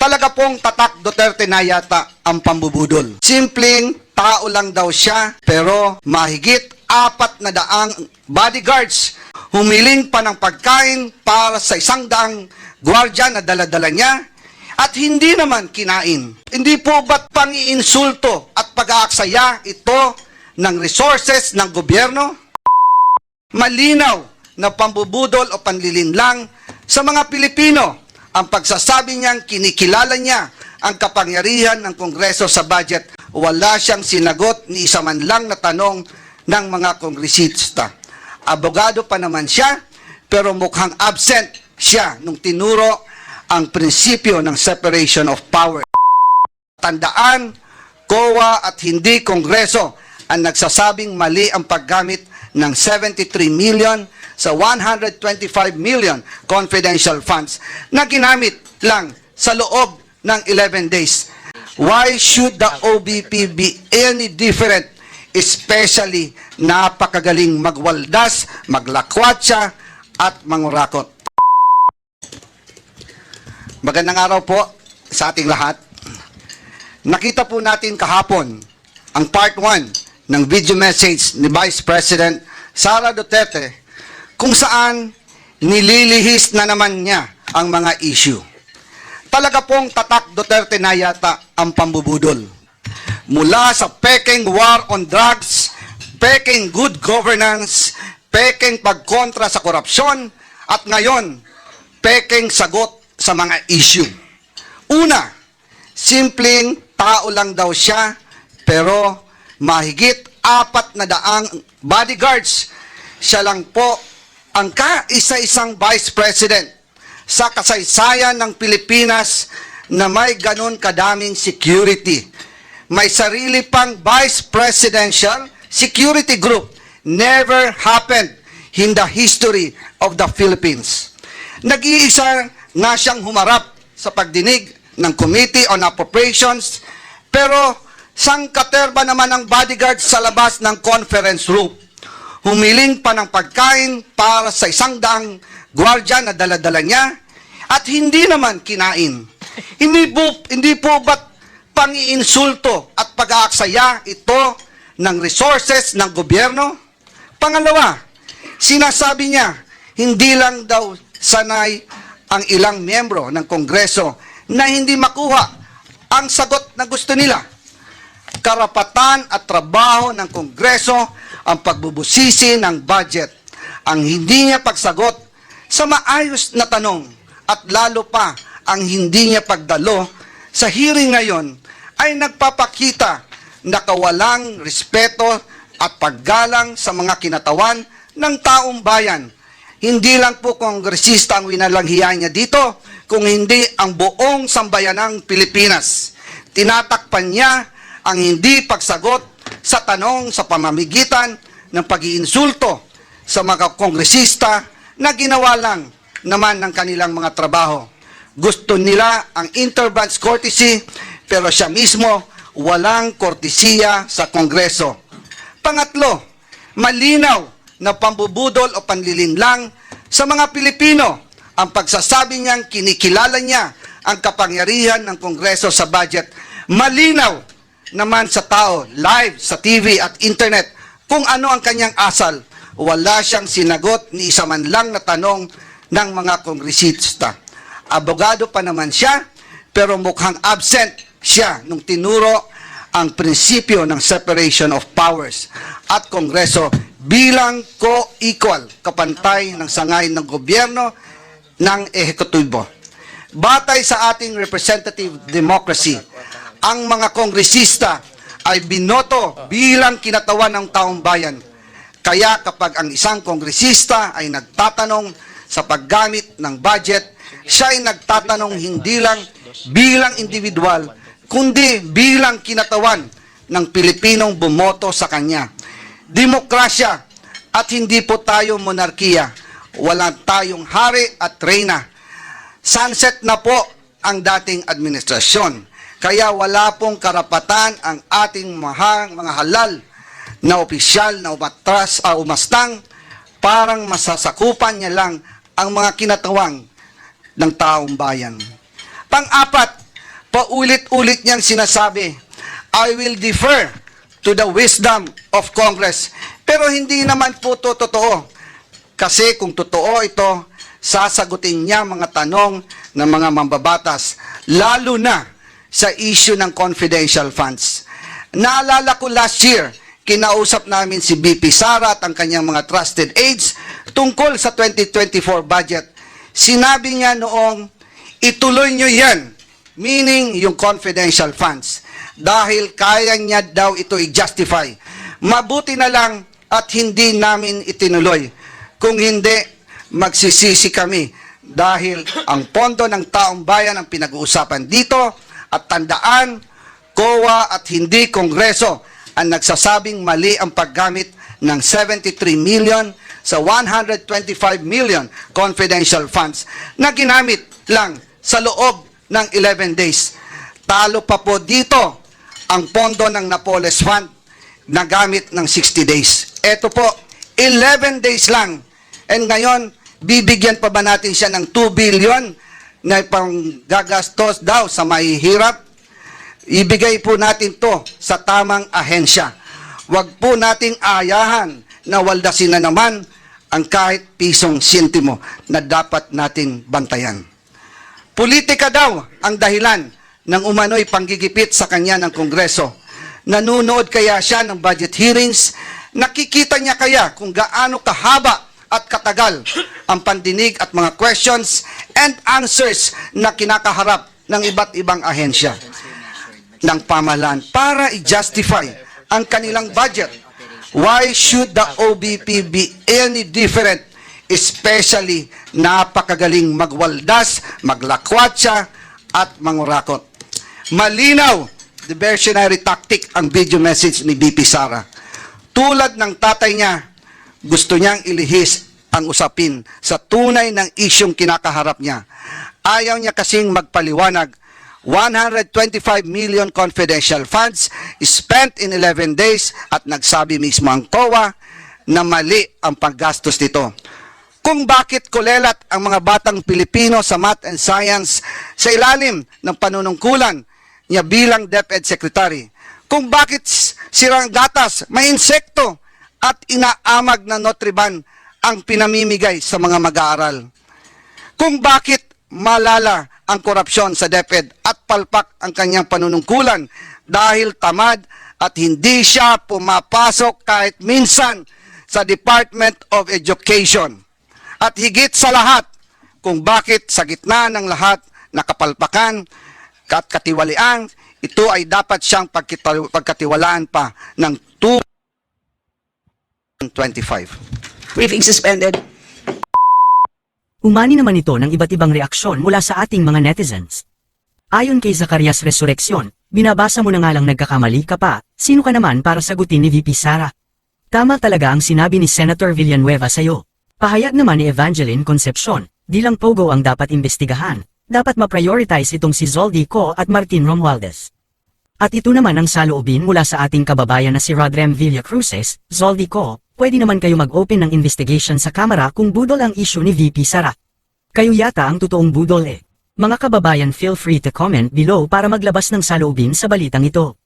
Talaga pong tatak Duterte na yata ang pambubudol. Simpleng tao lang daw siya, pero mahigit 400 bodyguards humiling pa ng pagkain para sa 100 gwardiya na dala-dala niya at hindi naman kinain. Hindi po ba't pang-iinsulto at pag-aaksaya ito ng resources ng gobyerno? Malinaw na pambubudol o panlilinlang sa mga Pilipino ang pagsasabi niyang kinikilala niya ang kapangyarihan ng Kongreso sa budget. Wala siyang sinagot ni isa man lang na tanong ng mga kongresista. Abogado pa naman siya, pero mukhang absent siya nung tinuro ang prinsipyo ng separation of power. Tandaan, COA at hindi Kongreso ang nagsasabing mali ang paggamit ng 73 million sa 125 million confidential funds na ginamit lang sa loob ng 11 days. Why should the OBP be any different? Especially napakagaling magwaldas, maglakwatsa at mangurakot. Magandang araw po sa ating lahat. Nakita po natin kahapon ang part 1 ng video message ni Vice President Sara Duterte kung saan nililihis na naman niya ang mga issue. Talaga pong tatak Duterte na yata ang pambubudol. Mula sa peking war on drugs, peking good governance, peking pagkontra sa korupsyon, at ngayon, peking sagot sa mga issue. Una, simpleng tao lang daw siya, pero mahigit 400 bodyguards. Siya lang po ang kaisa-isang Vice President sa kasaysayan ng Pilipinas na may ganun kadaming security. May sarili pang Vice Presidential Security Group. Never happened in the history of the Philippines. Nag-iisa nga siyang humarap sa pagdinig ng Committee on Appropriations, pero sangkaterba naman ang bodyguard sa labas ng conference room. Humiling pa ng pagkain para sa 100 gwardiya na dala-dala niya at hindi naman kinain. Hindi po ba't pang-iinsulto at pag-aaksaya ito ng resources ng gobyerno? Pangalawa, sinasabi niya, hindi lang daw sanay ang ilang miyembro ng Kongreso na hindi makuha ang sagot na gusto nila. Karapatan at trabaho ng Kongreso ang pagbubusisi ng budget. Ang hindi niya pagsagot sa maayos na tanong at lalo pa ang hindi niya pagdalo sa hearing ngayon ay nagpapakita na kawalang respeto at paggalang sa mga kinatawan ng taong bayan. Hindi lang po kongresista ang winalanghiyan niya dito, kung hindi ang buong sambayanang Pilipinas. Tinatakpan niya ang hindi pagsagot sa tanong sa pamamagitan ng pag-iinsulto sa mga kongresista na ginawa lang naman ng kanilang mga trabaho. Gusto nila ang interbranch courtesy, pero siya mismo walang kortesiya sa Kongreso. Pangatlo, malinaw na pambubudol o panlilinlang sa mga Pilipino ang pagsasabi niyang kinikilala niya ang kapangyarihan ng Kongreso sa budget. Malinaw naman sa tao, live sa TV at internet, kung ano ang kanyang asal. Wala siyang sinagot ni isa man lang na tanong ng mga kongresista. Abogado pa naman siya, pero mukhang absent siya nung tinuro ang prinsipyo ng separation of powers at Kongreso bilang co-equal, kapantay ng sangay ng gobyerno ng ehekutibo. Batay sa ating representative democracy, ang mga kongresista ay binoto bilang kinatawan ng taong bayan. Kaya kapag ang isang kongresista ay nagtatanong sa paggamit ng budget, siya ay nagtatanong hindi lang bilang individual, kundi bilang kinatawan ng Pilipinong bumoto sa kanya. Demokrasya at hindi po tayo monarkiya. Wala tayong hari at reyna. Sunset na po ang dating administrasyon. Kaya wala pong karapatan ang ating mga halal na opisyal na umastang parang masasakupan niya lang ang mga kinatawang ng taong bayan. Pang-apat, paulit-ulit niyang sinasabi, I will defer to the wisdom of Congress. Pero hindi naman po to totoo. Kasi kung totoo ito, sasagutin niya mga tanong ng mga mambabatas, lalo na sa issue ng confidential funds. Naalala ko last year, kinausap namin si BP Sara at ang kanyang mga trusted aides tungkol sa 2024 budget. Sinabi niya noong, ituloy niyo yan, meaning yung confidential funds, dahil kaya niya daw ito i-justify. Mabuti na lang at hindi namin itinuloy. Kung hindi, magsisisi kami dahil ang pondo ng taong bayan ang pinag-uusapan dito at tandaan, COA at hindi Kongreso ang nagsasabing mali ang paggamit ng 73 million sa 125 million confidential funds na ginamit lang sa loob ng 11 days. Talo pa po dito ang pondo ng Napoles Fund na gamit ng 60 days. Ito po, 11 days lang. And ngayon, bibigyan pa ba natin siya ng 2 billion na panggagastos daw sa mahihirap? Ibigay po natin to sa tamang ahensya. Huwag po nating ayahan na waldasin na naman ang kahit pisong sintimo na dapat nating bantayan. Politika daw ang dahilan ng umano'y panggigipit sa kanya ng Kongreso. Nanunood kaya siya ng budget hearings? Nakikita niya kaya kung gaano kahaba at katagal ang pandinig at mga questions and answers na kinakaharap ng iba't ibang ahensya ng pamahalaan para i-justify ang kanilang budget? Why should the OBP be any different? Especially napakagaling magwaldas, maglakwatsa at mangurakot. Malinaw, diversionary tactic ang video message ni BP Sara. Tulad ng tatay niya, gusto niyang ilihis ang usapin sa tunay ng isyong kinakaharap niya. Ayaw niya kasing magpaliwanag. 125 million confidential funds spent in 11 days at nagsabi mismo ang COA na mali ang paggastos nito. Kung bakit kulelat ang mga batang Pilipino sa math and science sa ilalim ng panunungkulan niya bilang DepEd Secretary. Kung bakit sirang gatas, may insekto at inaamag na Nutriban ang pinamimigay sa mga mag-aaral. Kung bakit malala ang korupsyon sa DepEd at palpak ang kanyang panunungkulan dahil tamad at hindi siya pumapasok kahit minsan sa Department of Education. At higit sa lahat, kung bakit sa gitna ng lahat na kapalpakan at katiwalian, ito ay dapat siyang pagkatiwalaan pa ng 2025. Briefing suspended. Umani naman ito ng iba't ibang reaksyon mula sa ating mga netizens. Ayon kay Zacarias Resurrection, binabasa mo na nga lang nagkakamali ka pa, sino ka naman para sagutin ni VP Sara? Tama talaga ang sinabi ni Senator Villanueva sa'yo. Pahayag naman ni Evangeline Concepcion, di lang Pogo ang dapat imbestigahan, dapat ma-prioritize itong si Zoldy Co at Martin Romualdez. At ito naman ang saloobin mula sa ating kababayan na si Rodrem Villacruces, Zoldy Co, pwede naman kayo mag-open ng investigation sa kamera kung budol ang issue ni VP Sara. Kayo yata ang totoong budol eh. Mga kababayan, feel free to comment below para maglabas ng saloobin sa balitang ito.